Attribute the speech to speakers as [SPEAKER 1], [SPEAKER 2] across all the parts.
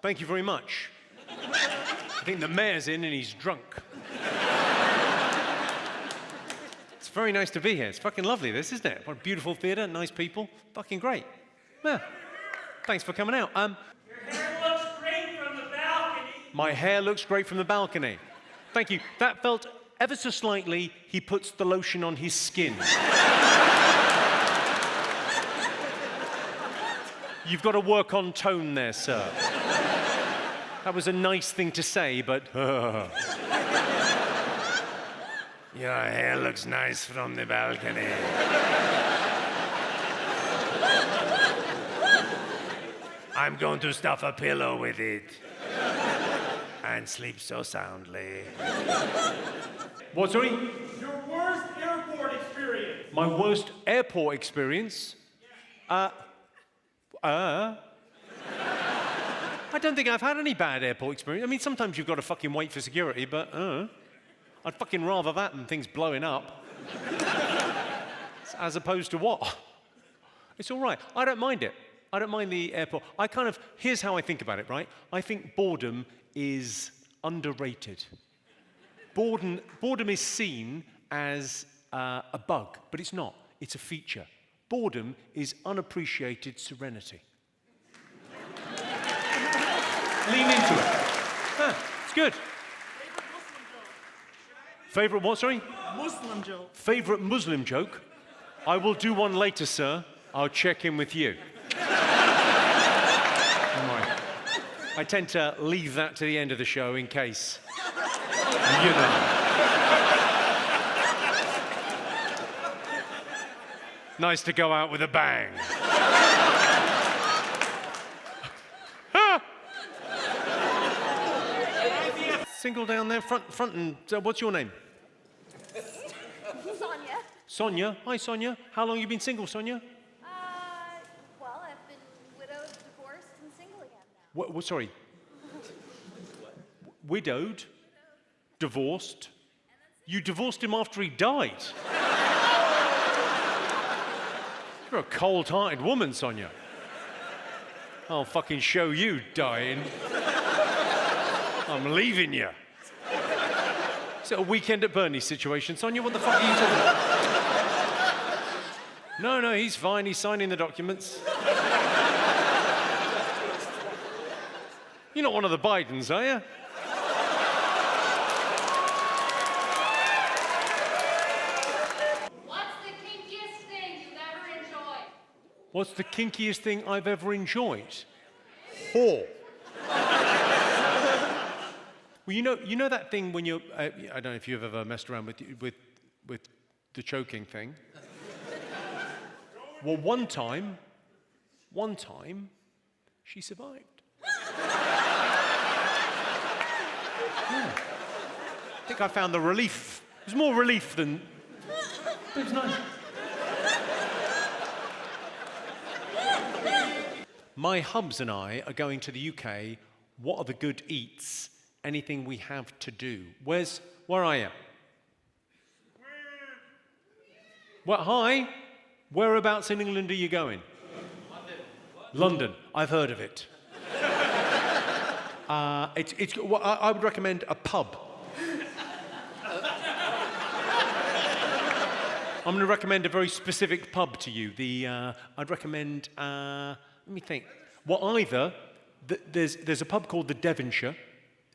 [SPEAKER 1] Thank you very much. I think the mayor's in and he's drunk. It's very nice to be here. It's fucking lovely, this, isn't it? What a beautiful theatre, nice people. Fucking great. Yeah. Thanks for coming out.
[SPEAKER 2] Your hair looks great from the balcony.
[SPEAKER 1] My hair looks great from the balcony. Thank you. That felt ever so slightly, he puts the lotion on his skin. You've got to work on tone there, sir. That was a nice thing to say, but... Your hair looks nice from the balcony. I'm going to stuff a pillow with it and sleep so soundly. What, sorry?
[SPEAKER 2] Your worst airport experience.
[SPEAKER 1] My worst airport experience? I don't think I've had any bad airport experience. I mean, sometimes you've got to fucking wait for security, but I'd fucking rather that than things blowing up. As opposed to what? It's all right. I don't mind it. I don't mind the airport. Here's how I think about it, right? I think boredom is underrated. Boredom is seen as a bug, but it's not. It's a feature. Boredom is unappreciated serenity. Lean into it. It's good. Favorite what, sorry?
[SPEAKER 2] Muslim joke.
[SPEAKER 1] Favorite Muslim joke? I will do one later, sir. I'll check in with you. I tend to leave that to the end of the show in case. You know. Nice to go out with a bang. Single down there, front and... what's your name?
[SPEAKER 3] Sonia.
[SPEAKER 1] Sonia? Hi, Sonia. How long have you been single, Sonia?
[SPEAKER 3] Well, I've been widowed, divorced, and single again now.
[SPEAKER 1] What, sorry. Widowed? Divorced? You divorced him after he died? You're a cold-hearted woman, Sonia. I'll fucking show you, dying. I'm leaving you. Is it a weekend at Bernie's situation, Sonia? What the fuck are you talking about? No, he's fine. He's signing the documents. You're not one of the Bidens, are you?
[SPEAKER 3] What's the kinkiest thing you've ever enjoyed?
[SPEAKER 1] What's the kinkiest thing I've ever enjoyed? Whore. Well, you know that thing when you're... I don't know if you've ever messed around with the choking thing. Well, one time, she survived. Yeah. I think I found the relief. It was more relief than... It was nice. My hubs and I are going to the UK. What are the good eats? Anything we have to do? Where are you? Well, hi. Whereabouts in England are you going? London. I've heard of it. I would recommend a pub. I'm going to recommend a very specific pub to you. I'd recommend. Let me think. Well, either there's a pub called the Devonshire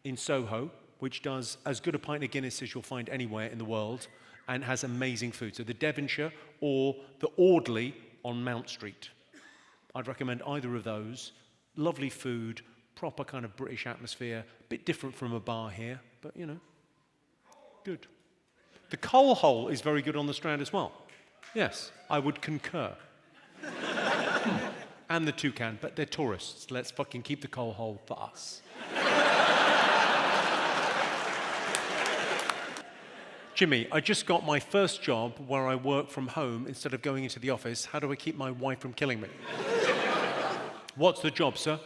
[SPEAKER 1] in Soho, which does as good a pint of Guinness as you'll find anywhere in the world, and has amazing food. So the Devonshire or the Audley on Mount Street. I'd recommend either of those. Lovely food, proper kind of British atmosphere, a bit different from a bar here, but you know, good. The Coal Hole is very good on the Strand as well. Yes, I would concur. And the Toucan, but they're tourists. Let's fucking keep the Coal Hole for us. Jimmy, I just got my first job where I work from home instead of going into the office. How do I keep my wife from killing me? What's the job, sir?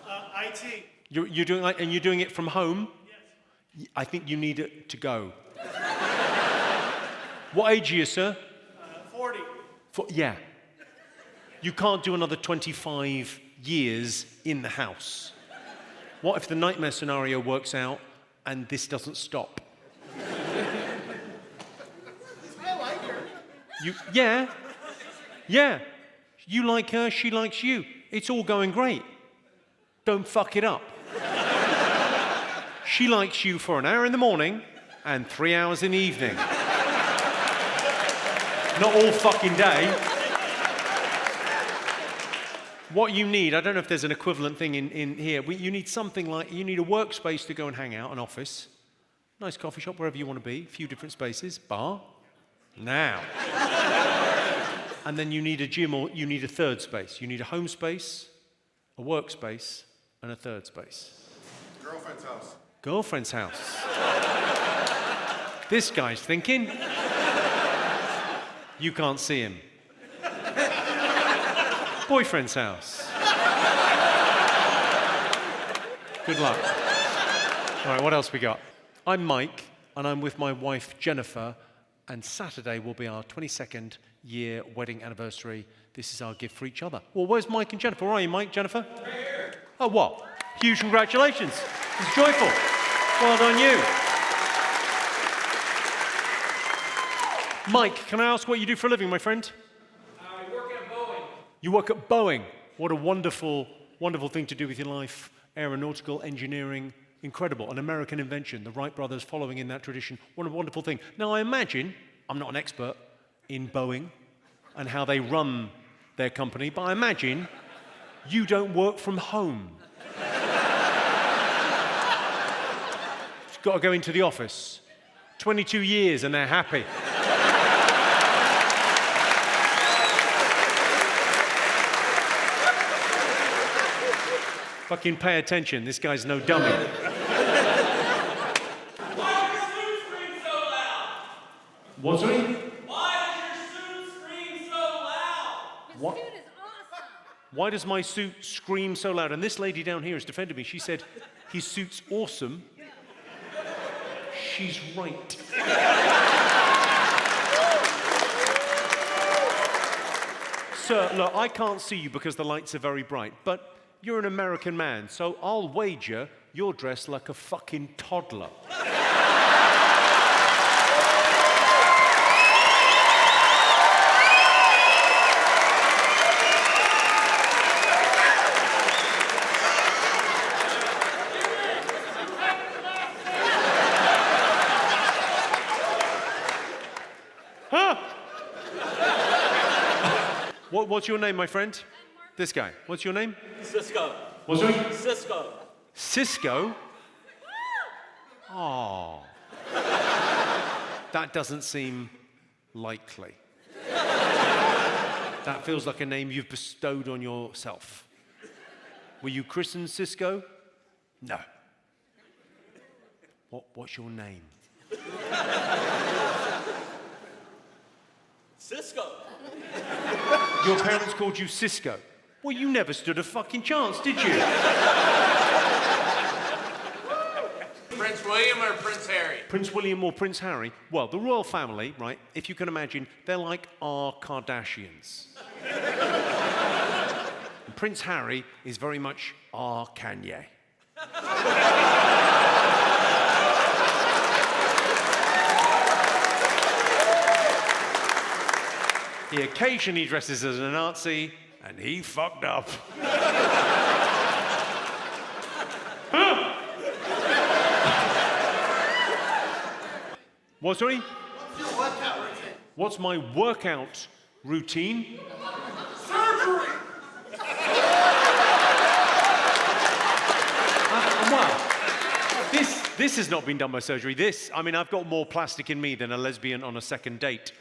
[SPEAKER 2] IT.
[SPEAKER 1] You're doing it from home?
[SPEAKER 2] Yes.
[SPEAKER 1] I think you need it to go. What age are you, sir?
[SPEAKER 2] 40.
[SPEAKER 1] Yeah. You can't do another 25 years in the house. What if the nightmare scenario works out and this doesn't stop?
[SPEAKER 2] I like her.
[SPEAKER 1] Yeah. You like her, she likes you. It's all going great. Don't fuck it up. She likes you for an hour in the morning and 3 hours in the evening. Not all fucking day. What you need, I don't know if there's an equivalent thing in here. You need something like, you need a workspace to go and hang out, an office. Nice coffee shop, wherever you want to be. A few different spaces. Bar. Now. And then you need a gym, or you need a third space. You need a home space, a workspace, and a third space.
[SPEAKER 4] Girlfriend's house.
[SPEAKER 1] Girlfriend's house. This guy's thinking. You can't see him. Boyfriend's house. Good luck. All right, what else we got? I'm Mike, and I'm with my wife, Jennifer, and Saturday will be our 22nd year wedding anniversary. This is our gift for each other. Well, where's Mike and Jennifer? Where are you, Mike, Jennifer?
[SPEAKER 4] Right here.
[SPEAKER 1] Oh, what? Huge congratulations. It's joyful. Well done, you. Mike, can I ask what you do for a living, my friend?
[SPEAKER 5] I work at Boeing.
[SPEAKER 1] You work at Boeing. What a wonderful, wonderful thing to do with your life. Aeronautical engineering, incredible. An American invention. The Wright brothers following in that tradition. What a wonderful thing. Now, I imagine, I'm not an expert in Boeing and how they run their company, but I imagine you don't work from home. You've got to go into the office. 22 years and they're happy. Fucking pay attention, this guy's no dummy.
[SPEAKER 5] Why does your suit scream so loud?
[SPEAKER 1] What's sorry?
[SPEAKER 5] Why does your suit scream so loud?
[SPEAKER 1] What?
[SPEAKER 3] This suit is awesome.
[SPEAKER 1] Why does my suit scream so loud? And this lady down here has defended me. She said, his suit's awesome. She's right. Sir, look, I can't see you because the lights are very bright, but you're an American man, so I'll wager you're dressed like a fucking toddler. Huh? What's your name, my friend? This guy. What's your name?
[SPEAKER 5] Cisco.
[SPEAKER 1] What's your name?
[SPEAKER 5] Cisco.
[SPEAKER 1] Cisco? Oh. That doesn't seem likely. That feels like a name you've bestowed on yourself. Were you christened Cisco? No. What's your name?
[SPEAKER 5] Cisco.
[SPEAKER 1] Your parents called you Cisco. Well, you never stood a fucking chance, did you?
[SPEAKER 4] Prince William or Prince Harry?
[SPEAKER 1] Prince William or Prince Harry? Well, the royal family, right, if you can imagine, they're like our Kardashians. And Prince Harry is very much our Kanye. He occasionally dresses as a Nazi, and he fucked up. What, sorry?
[SPEAKER 2] What's your workout routine?
[SPEAKER 1] What's my workout routine?
[SPEAKER 2] Surgery!
[SPEAKER 1] Well, this has not been done by surgery. I've got more plastic in me than a lesbian on a second date.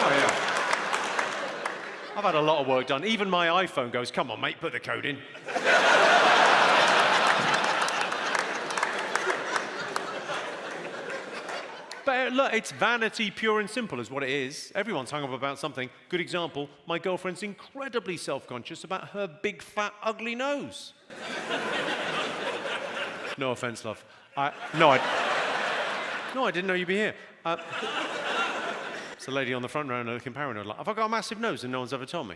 [SPEAKER 1] Oh, yeah. I've had a lot of work done. Even my iPhone goes, come on, mate, put the code in. But look, it's vanity pure and simple is what it is. Everyone's hung up about something. Good example, my girlfriend's incredibly self-conscious about her big, fat, ugly nose. No offense, love. No, I didn't know you'd be here. It's the lady on the front row looking paranoid. Like, have I got a massive nose and no one's ever told me?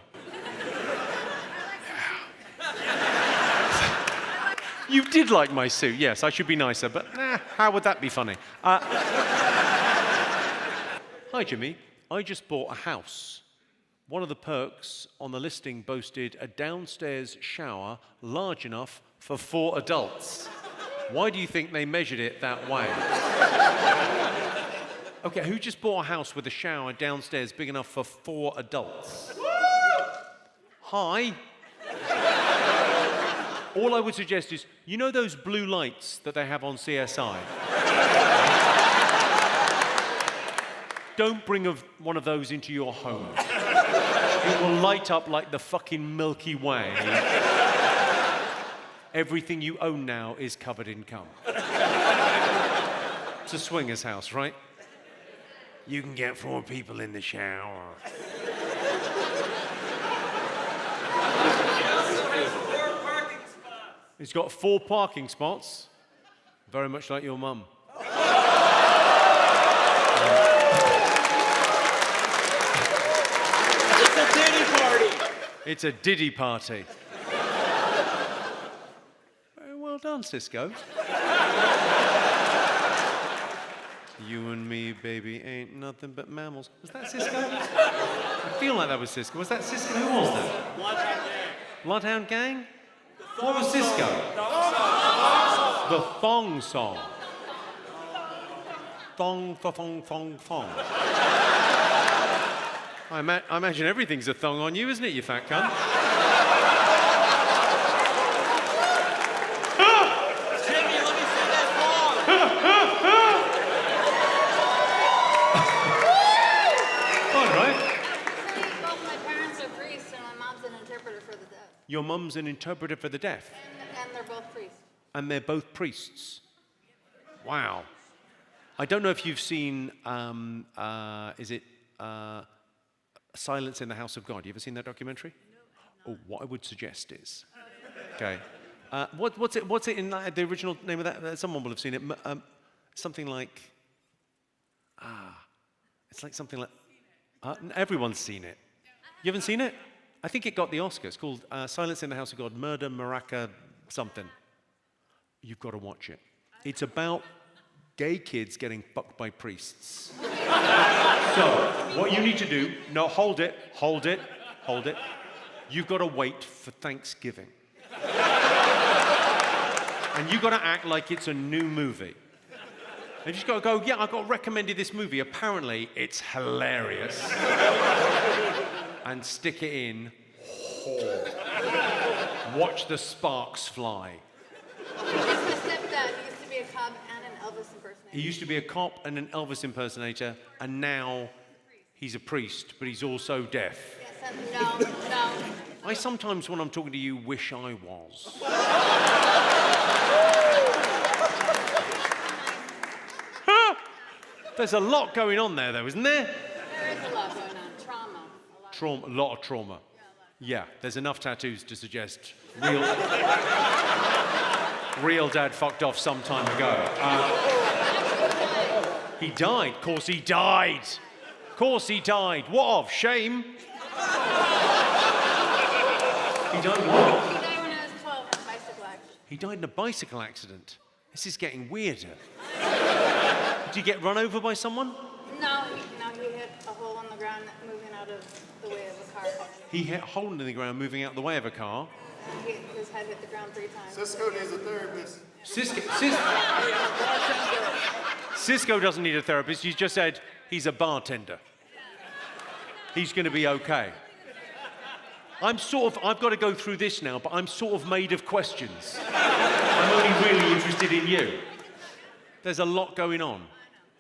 [SPEAKER 1] You did like my suit, yes. I should be nicer, but how would that be funny? Hi, Jimmy. I just bought a house. One of the perks on the listing boasted a downstairs shower large enough for 4 adults. Why do you think they measured it that way? Okay, who just bought a house with a shower downstairs big enough for 4 adults? Hi. All I would suggest is, you know those blue lights that they have on CSI? Don't bring one of those into your home. It will light up like the fucking Milky Way. Everything you own now is covered in cum. It's a swinger's house, right? You can get 4 people in the shower. He's got 4 parking spots. Very much like your mum.
[SPEAKER 5] It's a Diddy party.
[SPEAKER 1] It's a Diddy party. Very well done, Cisco. You and me, baby, ain't nothing but mammals. Was that Cisco? I feel like that was Cisco. Was that Cisco? Who was that?
[SPEAKER 5] Bloodhound Gang.
[SPEAKER 1] Bloodhound Gang? What was Cisco? The thong song. Thong, thong, thong, thong. I imagine everything's a thong on you, isn't it, you fat cunt?
[SPEAKER 5] Jimmy, let me see that
[SPEAKER 1] All right.
[SPEAKER 3] Both my parents are priests and my mom's an interpreter for the deaf.
[SPEAKER 1] Your mum's an interpreter for the deaf.
[SPEAKER 3] And they're both priests.
[SPEAKER 1] And they're both priests. Wow. I don't know if you've seen, Silence in the House of God. You ever seen that documentary? No. Oh, what I would suggest is, okay, what's it in the original name of that? Someone will have seen it. Something like, it's like something like, everyone's seen it. You haven't seen it? I think it got the Oscar. It's called Silence in the House of God, Murder, Maraca, something. You've got to watch it. It's about gay kids getting fucked by priests. So, what you need to do, no, hold it. You've got to wait for Thanksgiving. And you've got to act like it's a new movie. And you just got to go, yeah, I got recommended this movie. Apparently, it's hilarious. And stick it in. Watch the sparks fly.
[SPEAKER 3] My stepdad used to be a cop and an Elvis impersonator.
[SPEAKER 1] He used to be a cop and an Elvis impersonator, and now he's a priest, but he's also deaf.
[SPEAKER 3] Yes, no.
[SPEAKER 1] I sometimes, when I'm talking to you, wish I was. There's a lot going on there, though, isn't there?
[SPEAKER 3] There is a lot going on. Trauma.
[SPEAKER 1] A lot of trauma. Yeah, there's enough tattoos to suggest real dad fucked off some time ago. He died. Of course he died. What of? Shame? He died what?
[SPEAKER 3] He died when I was 12 in a bicycle accident.
[SPEAKER 1] He died in a bicycle accident. This is getting weirder. Did you get run over by someone?
[SPEAKER 3] No, he hit a hole in the ground moving out of the way of a car.
[SPEAKER 1] He hit a hole in the ground moving out the way of a car.
[SPEAKER 3] His head hit the ground 3 times.
[SPEAKER 2] Cisco needs a therapist.
[SPEAKER 1] Cisco doesn't need a therapist. He's just said he's a bartender. He's going to be okay. I've got to go through this now, but I'm sort of made of questions. I'm only really interested in you. There's a lot going on.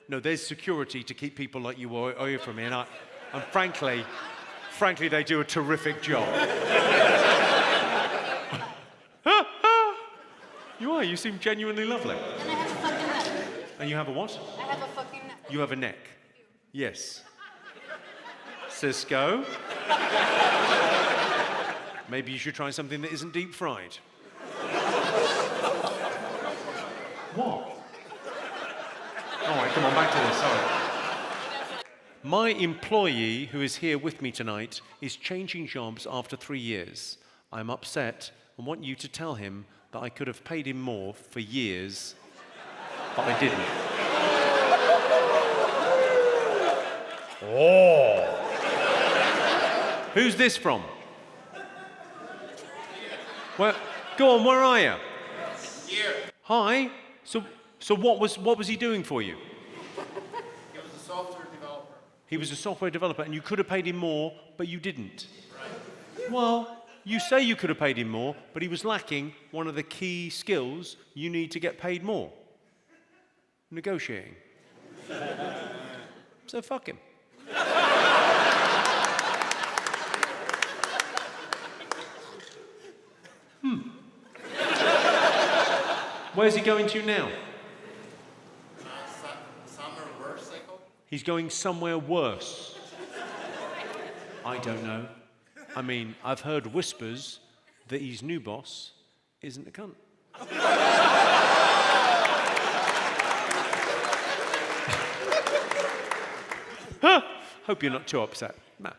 [SPEAKER 1] No, there's security to keep people like you away from me, and frankly, they do a terrific job. You seem genuinely lovely.
[SPEAKER 3] And I have a fucking neck.
[SPEAKER 1] And you have a what?
[SPEAKER 3] I have a fucking neck.
[SPEAKER 1] You have a neck. Yes. Cisco? Maybe you should try something that isn't deep fried. What? All right, come on, back to this. Sorry. My employee who is here with me tonight is changing jobs after 3 years. I'm upset and want you to tell him that I could have paid him more for years, but I didn't. Oh! Who's this from? Well, go on, where are you?
[SPEAKER 4] Here.
[SPEAKER 1] Hi. So what was he doing for you?
[SPEAKER 4] He was a software developer.
[SPEAKER 1] He was a software developer, and you could have paid him more, but you didn't. Right. Well, you say you could have paid him more, but he was lacking one of the key skills you need to get paid more. Negotiating. So fuck him. Where's he going to now?
[SPEAKER 4] Somewhere worse, I hope.
[SPEAKER 1] He's going somewhere worse. I don't know. I mean, I've heard whispers that his new boss isn't a cunt. Hope you're not too upset. Nah.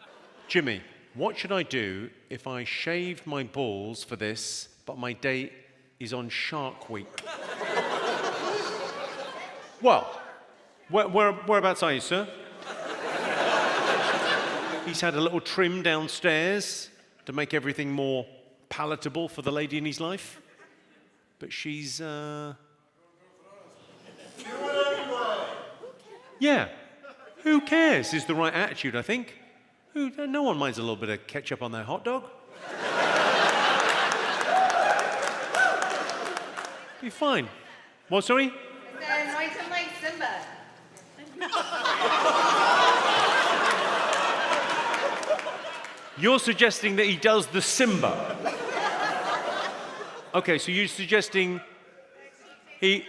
[SPEAKER 1] Jimmy, what should I do if I shaved my balls for this, but my date is on Shark Week? Well, whereabouts are you, sir? He's had a little trim downstairs to make everything more palatable for the lady in his life. But she's, Yeah. Who cares is the right attitude, I think. No one minds a little bit of ketchup on their hot dog. Be fine. What, sorry?
[SPEAKER 3] Anoint him like Simba.
[SPEAKER 1] You're suggesting that he does the Simba. Okay, so you're suggesting he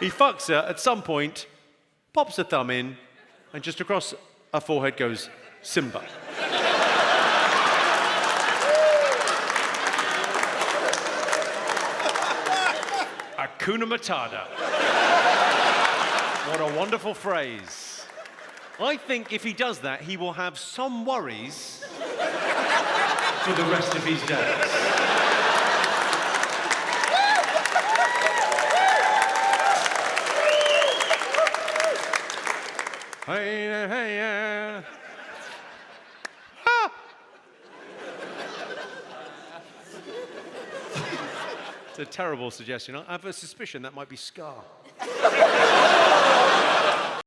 [SPEAKER 1] fucks her at some point, pops a thumb in, and just across her forehead goes, Simba. Hakuna Matata. What a wonderful phrase. I think if he does that, he will have some worries for the rest of his days. Hey. Ha! It's a terrible suggestion. I have a suspicion that might be Scar.